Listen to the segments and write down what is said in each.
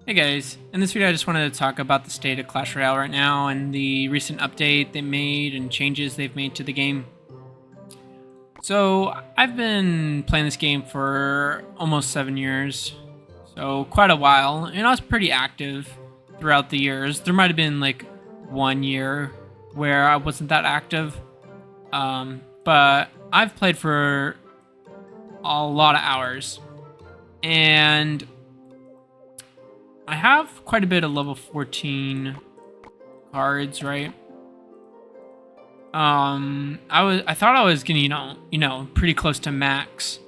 Hey guys, in this video I just wanted to talk about the state of Clash Royale right now and the recent update they made and changes they've made to the game. So I've been playing this game for almost 7 years, so quite a while, and I was pretty active throughout the years. There might have been like 1 year where I wasn't that active, but I've played for a lot of hours, and I have quite a bit of level 14 cards, right? I thought I was getting, pretty close to max.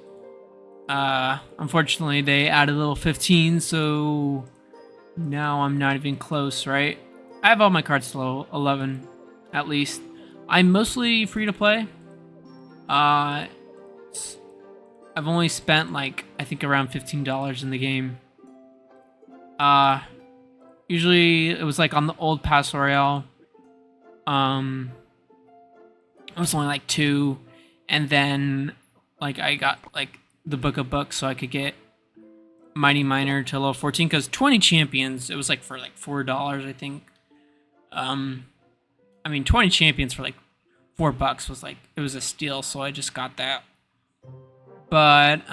Unfortunately they added level 15, so now I'm not even close, right? I have all my cards to level 11, at least. I'm mostly free to play. I've only spent like, I think around $15 in the game. Usually it was like on the old Pass Royale. It was only like 2, and then like I got like the Book of Books so I could get Mighty Miner to level 14, because 20 champions, it was like for like $4, I think. I mean 20 champions for like $4 was like, it was a steal, so I just got that. But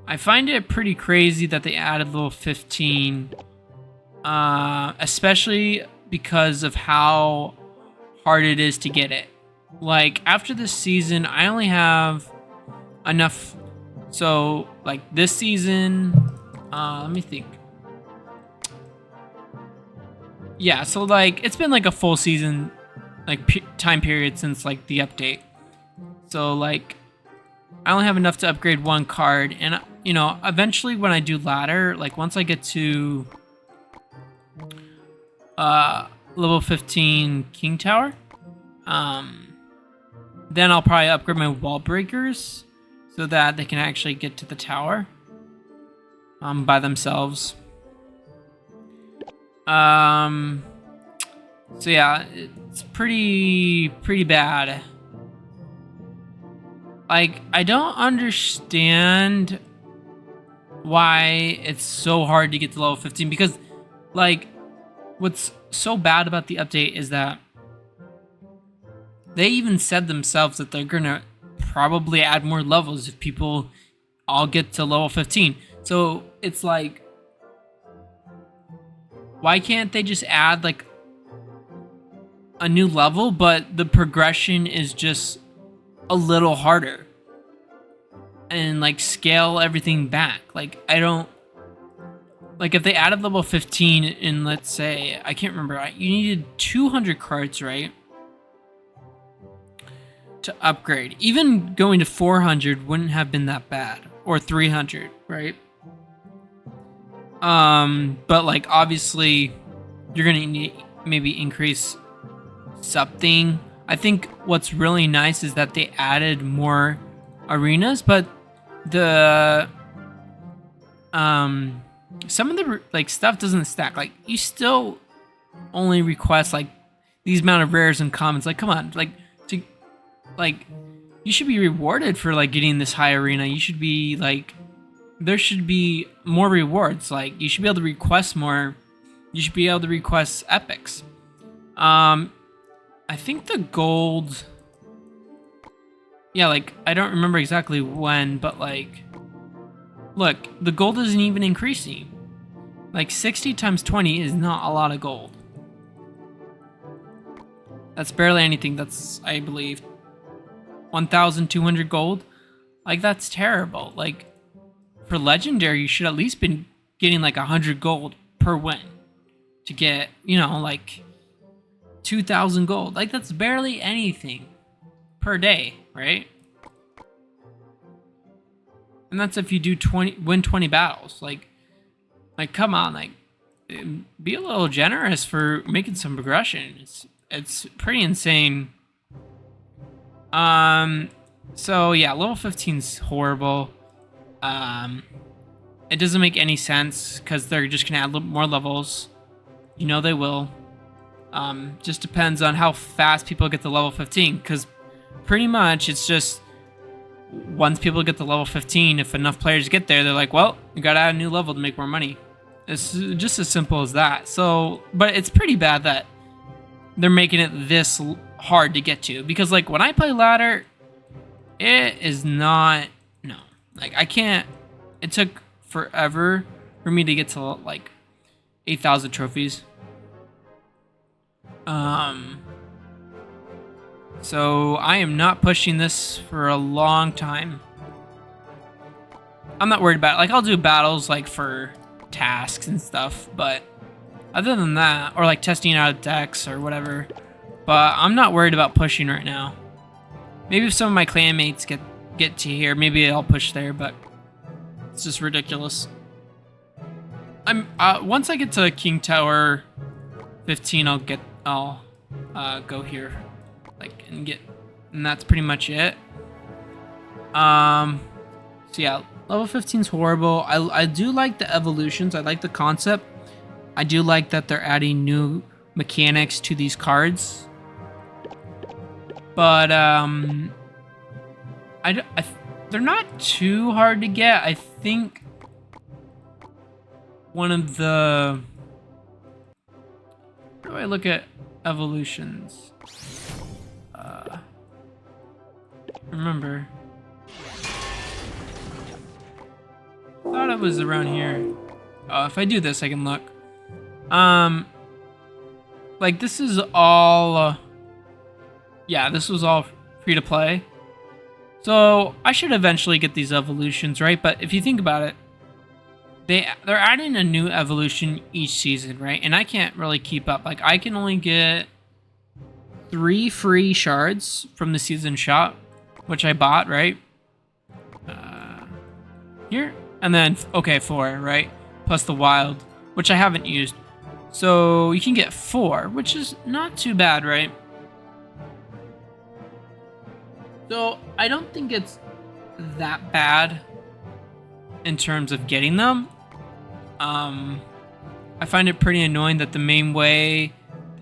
I find it pretty crazy that they added level 15, especially because of how hard it is to get it. Like, after this season, I only have enough. So, like, this season, let me think. Yeah, so, like, it's been, like, a full season, like, time period since, like, the update. So, like, I only have enough to upgrade one card, and eventually when I do ladder, like once I get to level 15 King Tower, then I'll probably upgrade my wall breakers so that they can actually get to the tower by themselves. So yeah, it's pretty bad. Like, I don't understand why it's so hard to get to level 15, because, like, what's so bad about the update is that they even said themselves that they're gonna probably add more levels if people all get to level 15. So it's like, why can't they just add, like, a new level, but the progression is just a little harder, and like scale everything back? Like, I don't, like, if they added level 15 in, let's say, I can't remember, you needed 200 cards, right, to upgrade. Even going to 400 wouldn't have been that bad, or 300, right? But like, obviously you're gonna need maybe increase something. I think what's really nice is that they added more arenas, but the some of the like stuff doesn't stack. Like, you still only request like these amount of rares and commons. Like, come on, you should be rewarded for like getting this high arena. You should be like, there should be more rewards. Like, you should be able to request more. You should be able to request epics. I think the gold, yeah, like, I don't remember exactly when, but like, look, the gold isn't even increasing. Like, 60 times 20 is not a lot of gold. That's barely anything. That's, I believe, 1,200 gold. Like, that's terrible. Like, for legendary, you should at least been getting like 100 gold per win to get, like 2,000 gold. Like, that's barely anything per day, right? And that's if you do win 20 battles. Like come on, like, be a little generous for making some progression. It's pretty insane. So yeah, level 15's horrible. It doesn't make any sense because they're just gonna add more levels. They will. Just depends on how fast people get to level 15, because pretty much it's just once people get to level 15, if enough players get there, they're like, well, we gotta add a new level to make more money. It's just as simple as that. So, but it's pretty bad that they're making it this hard to get to, because like when I play ladder, it is not, no, like I can't. It took forever for me to get to like 8,000 trophies. So I am not pushing this for a long time. I'm not worried about it. Like I'll do battles like for tasks and stuff, but other than that, or like testing out decks or whatever, but I'm not worried about pushing right now. Maybe if some of my clanmates get to here, maybe I'll push there, but it's just ridiculous. I'm once I get to King Tower 15, I'll go here, like, and that's pretty much it. So yeah, level 15 is horrible. I do like the evolutions. I like the concept. I do like that they're adding new mechanics to these cards. But they're not too hard to get. I think one of the, where do I look at evolutions? Remember, thought it was around here. Oh, if I do this, I can look. Like this is all. Yeah, this was all free to play. So I should eventually get these evolutions, right? But if you think about it, they're adding a new evolution each season, right? And I can't really keep up. Like I can only get 3 free shards from the season shop, which I bought, right? Here, and then okay, 4, right? Plus the wild, which I haven't used. So you can get 4, which is not too bad, right? So I don't think it's that bad in terms of getting them. I find it pretty annoying that the main way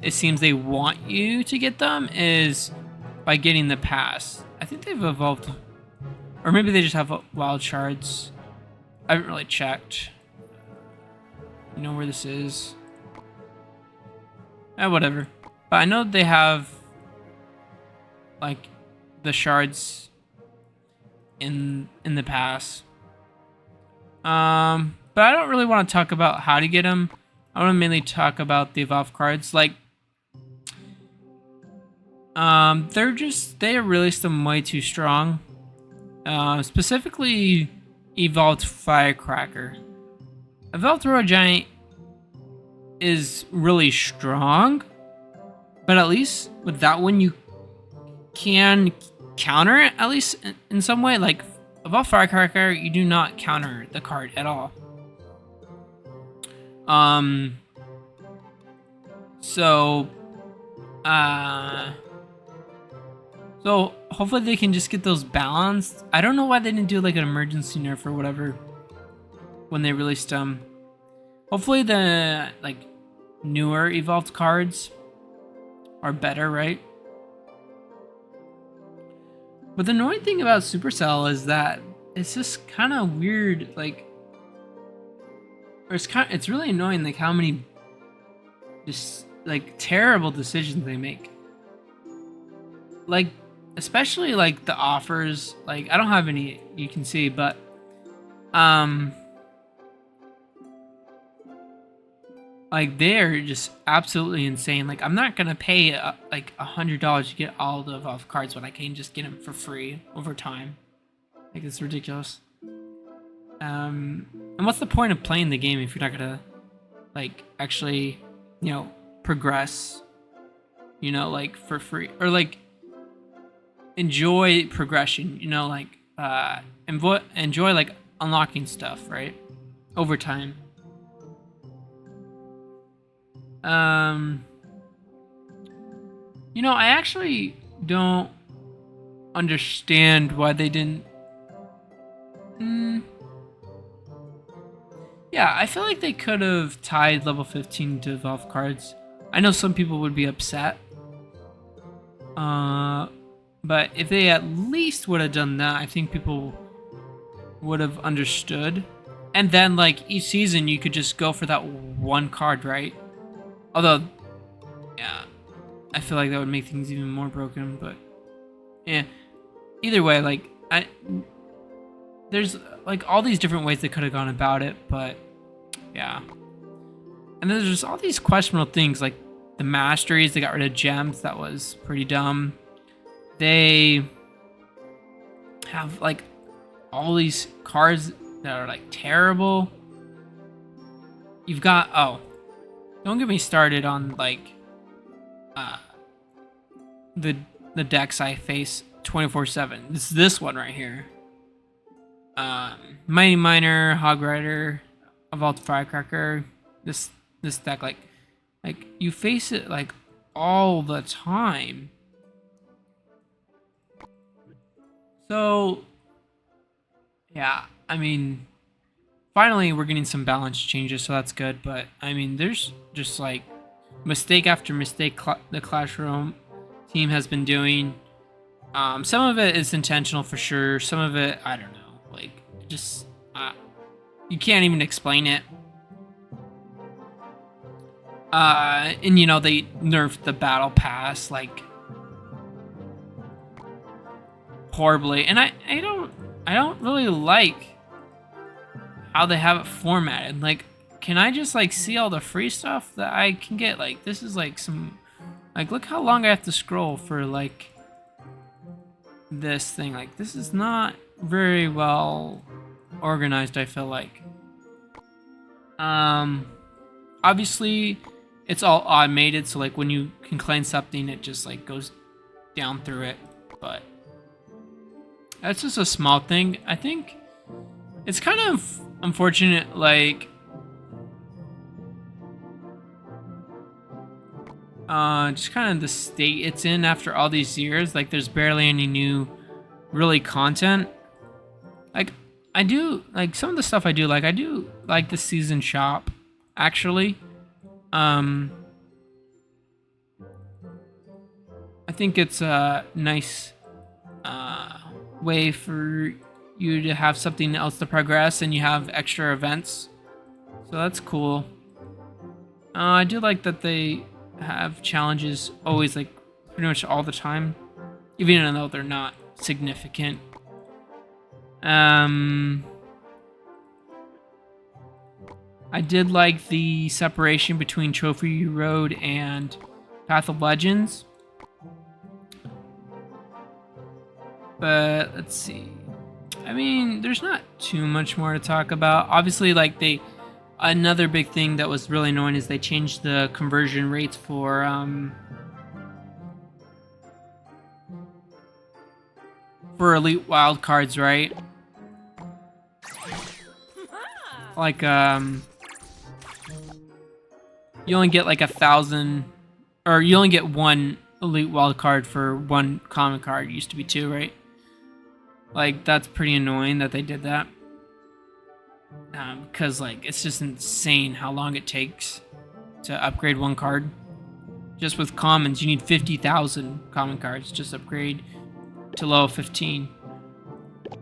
it seems they want you to get them is by getting the pass. I think they've evolved, or maybe they just have wild shards. I haven't really checked. You know where this is? Whatever. But I know they have like the shards in the pass. But I don't really want to talk about how to get them. I want to mainly talk about the evolved cards. Like, they released them way too strong. Specifically, evolved Firecracker. Evolved Royal Giant is really strong, but at least with that one, you can counter it, at least in some way. Like, evolved Firecracker, you do not counter the card at all. So hopefully they can just get those balanced. I don't know why they didn't do like an emergency nerf or whatever when they released them. Hopefully the like newer evolved cards are better, right? But the annoying thing about Supercell is that it's just kind of weird, like, or it's really annoying, like how many just like terrible decisions they make. Like, especially like the offers. Like, I don't have any you can see, but like they're just absolutely insane. Like, I'm not gonna pay like $100 to get all the evolved cards when I can just get them for free over time. Like, it's ridiculous. And what's the point of playing the game if you're not gonna like actually, you know, progress, you know, like for free, or like enjoy progression, you know, like enjoy like unlocking stuff, right, over time. You know, I actually don't understand why they didn't. Yeah, I feel like they could have tied level 15 to evolve cards. I know some people would be upset. But if they at least would have done that, I think people would have understood. And then like each season you could just go for that one card, right? Although, yeah, I feel like that would make things even more broken. But yeah, either way, like there's like all these different ways they could have gone about it, but yeah. And then there's just all these questionable things like the masteries. They got rid of gems. That was pretty dumb. They have like all these cards that are like terrible. You've got don't get me started on like uh the decks I face 24/7. This one right here. Mighty Miner, Hog Rider, Vault Firecracker. This deck like you face it like all the time. So yeah, I mean, finally we're getting some balance changes, so that's good. But I mean, there's just like mistake after mistake the Clash Room team has been doing. Some of it is intentional for sure. Some of it, I don't know. Like, just you can't even explain it. And you know they nerfed the battle pass like horribly, and I don't really like how they have it formatted. Like, can I just like see all the free stuff that I can get? Like, this is like some like look how long I have to scroll for like this thing. Like, this is not very well organized, I feel like. Obviously it's all automated, so like when you can claim something it just like goes down through it, but that's just a small thing. I think it's kind of unfortunate, like just kind of the state it's in after all these years. Like, there's barely any new really content. Like, I do like some of the stuff I do like the season shop actually. I think it's a nice way for you to have something else to progress, and you have extra events, so that's cool. I do like that they have challenges always, like pretty much all the time, even though they're not significant. I did like the separation between Trophy Road and Path of Legends. But let's see. I mean, there's not too much more to talk about. Obviously, like another big thing that was really annoying is they changed the conversion rates for elite wild cards, right? Like you only get like 1,000, or you only get one elite wild card for one common card. It used to be two, right? Like, that's pretty annoying that they did that. Because like it's just insane how long it takes to upgrade one card. Just with commons, you need 50,000 common cards just upgrade to level 15.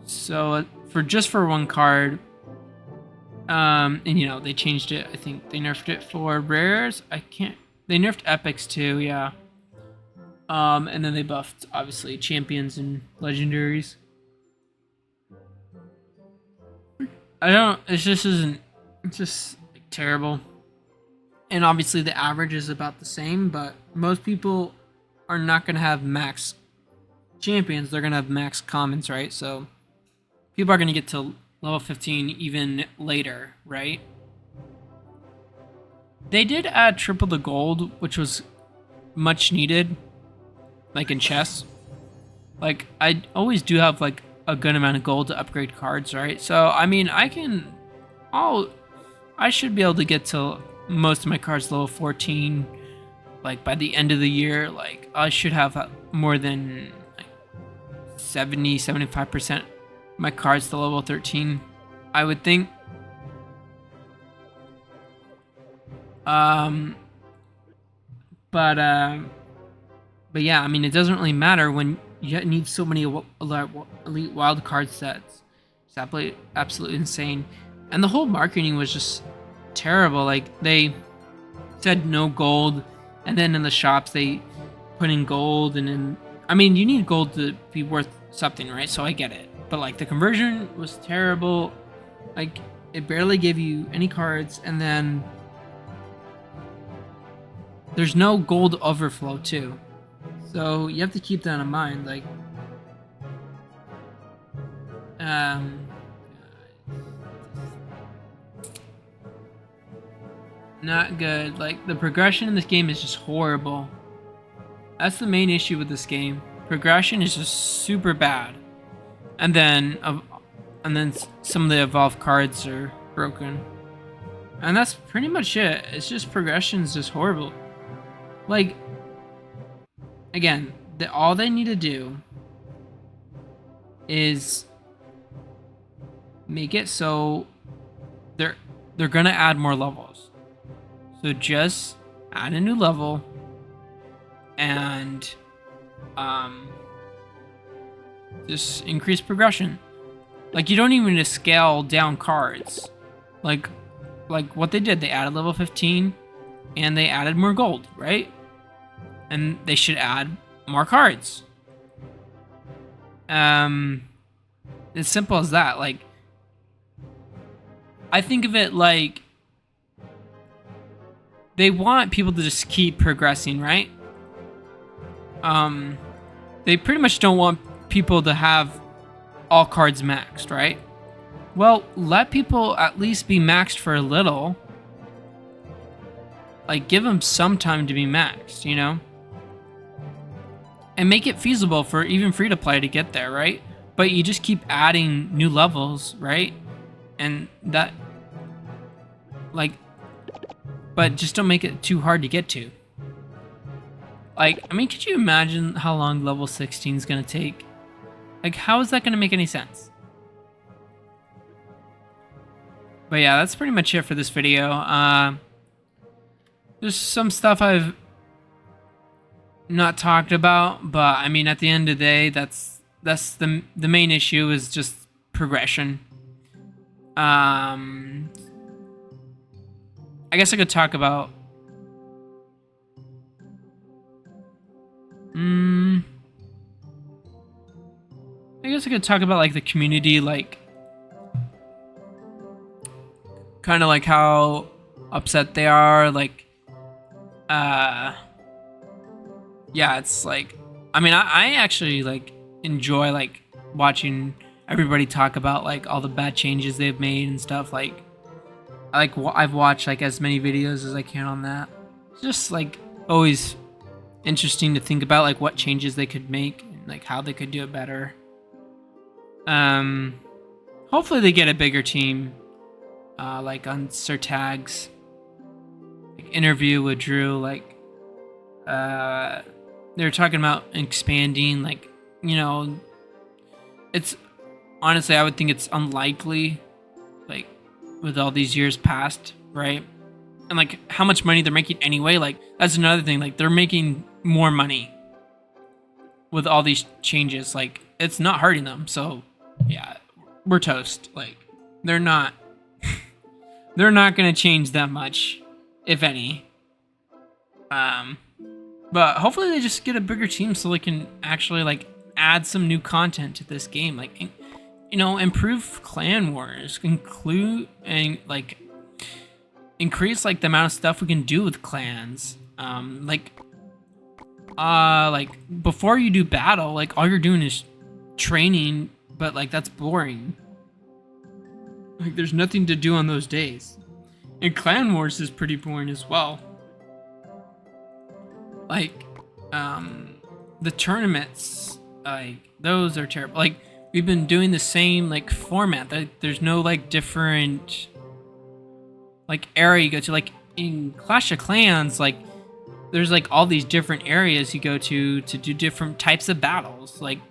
So for one card, and you know they changed it. I think they nerfed it for rares. They nerfed epics too, yeah. And then they buffed obviously champions and legendaries. It's just like, terrible. And obviously the average is about the same, but most people are not going to have max champions. They're going to have max commons, right? So people are going to get to level 15 even later, right? They did add triple the gold, which was much needed, like in chess. Like, I always do have like a good amount of gold to upgrade cards, right? So I mean, I should be able to get to most of my cards level 14 like by the end of the year. Like, I should have more than like 75% my cards to level 13, I would think. But yeah, I mean, it doesn't really matter when you need so many elite wild card sets. It's absolutely insane. And the whole marketing was just terrible. Like, they said no gold, and then in the shops they put in gold, and then, I mean, you need gold to be worth something, right? So I get it. But like, the conversion was terrible. Like, it barely gave you any cards, and then there's no gold overflow too. So you have to keep that in mind. Like, not good. Like, the progression in this game is just horrible. That's the main issue with this game. Progression is just super bad. And then some of the evolved cards are broken. And that's pretty much it. It's just progression is just horrible. Like, again, all they need to do is make it so they're gonna add more levels. So just add a new level and just increase progression. Like, you don't even need to scale down cards. Like what they did, they added level 15 and they added more gold, right? And they should add more cards. It's simple as that. Like, I think of it like they want people to just keep progressing, right? They pretty much don't want people to have all cards maxed, right? Well, let people at least be maxed for a little. Like, give them some time to be maxed, you know? And make it feasible for even free-to-play to get there, right? But you just keep adding new levels, right? And that, like, but just don't make it too hard to get to. Like, I mean, could you imagine how long level 16 is going to take? Like, how is that going to make any sense? But yeah, that's pretty much it for this video. There's some stuff I've not talked about, but I mean, at the end of the day, that's the main issue is just progression. I guess I could talk about like the community, like kind of like how upset they are, like yeah, it's like, I mean, I actually like enjoy like watching everybody talk about like all the bad changes they've made and stuff. Like, I've watched like as many videos as I can on that. It's just like always interesting to think about like what changes they could make and like how they could do it better. Hopefully they get a bigger team, like on Sir Tag's like interview with Drew. Like, they were talking about expanding. Like, you know, it's honestly, I would think it's unlikely, like with all these years past, right? And like how much money they're making anyway. Like, that's another thing. Like, they're making more money with all these changes. Like, it's not hurting them. So yeah, we're toast. Like, they're not they're not gonna change that much, if any. But hopefully they just get a bigger team so they can actually like add some new content to this game. Like, you know, improve clan wars, include and like increase like the amount of stuff we can do with clans. Like before you do battle, like all you're doing is training, but like that's boring. Like, there's nothing to do on those days. And clan wars is pretty boring as well. Like, the tournaments, like, those are terrible. Like, we've been doing the same, like, format. There's no, like, different, like, area you go to. Like, in Clash of Clans, like, there's, like, all these different areas you go to do different types of battles. Like,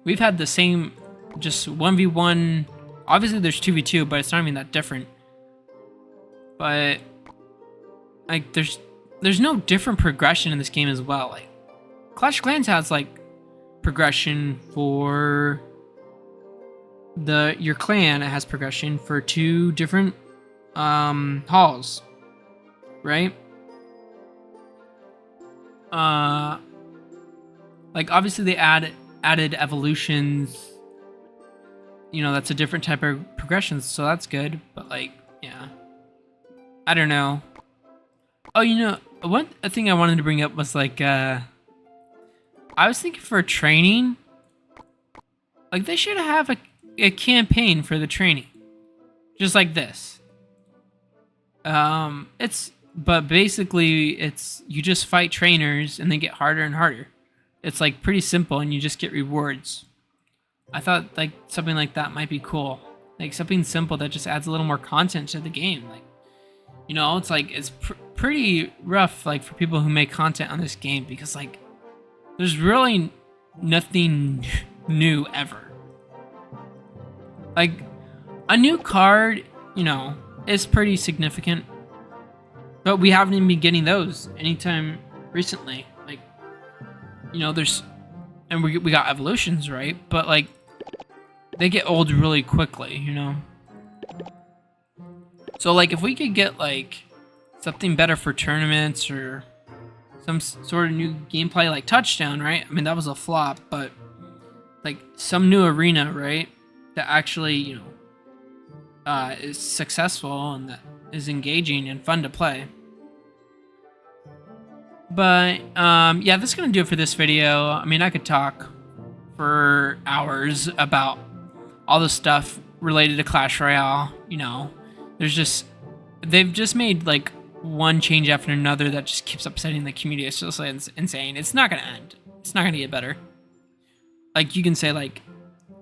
we've had the same, just 1v1. Obviously, there's 2v2, but it's not even that different. But, like, there's no different progression in this game as well. Like, Clash of Clans has like progression for your clan has progression for 2 different halls, right? Like obviously they added evolutions. You know, that's a different type of progression, so that's good. But like, yeah, I don't know. Oh, you know, one thing I wanted to bring up was like, I was thinking for training, like they should have a campaign for the training, just like this. But basically it's you just fight trainers and they get harder and harder. It's like pretty simple and you just get rewards. I thought like something like that might be cool. Like something simple that just adds a little more content to the game. Like, you know, it's like it's pretty rough like for people who make content on this game because like there's really nothing new ever. Like a new card, you know, is pretty significant. But we haven't even been getting those anytime recently. Like, you know, and we got evolutions, right? But like they get old really quickly, you know. So like if we could get like something better for tournaments or some sort of new gameplay like Touchdown, right? I mean that was a flop, but like some new arena, right? That actually, you know, is successful and that is engaging and fun to play. But yeah, that's gonna do it for this video. I mean, I could talk for hours about all the stuff related to Clash Royale. You know, they've just made like one change after another that just keeps upsetting the community. It's just like insane. It's not gonna end. It's not gonna get better. Like you can say like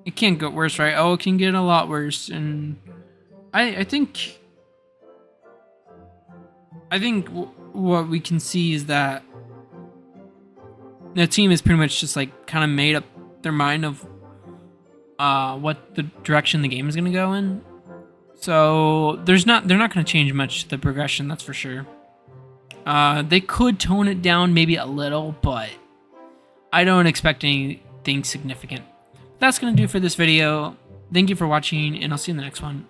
it can't get worse, right? Oh, it can get a lot worse, and I think what we can see is that the team is pretty much just like kind of made up their mind of what the direction the game is going to go in. So they're not going to change much the progression, that's for sure. They could tone it down maybe a little, but I don't expect anything significant. That's going to do for this video. Thank you for watching, and I'll see you in the next one.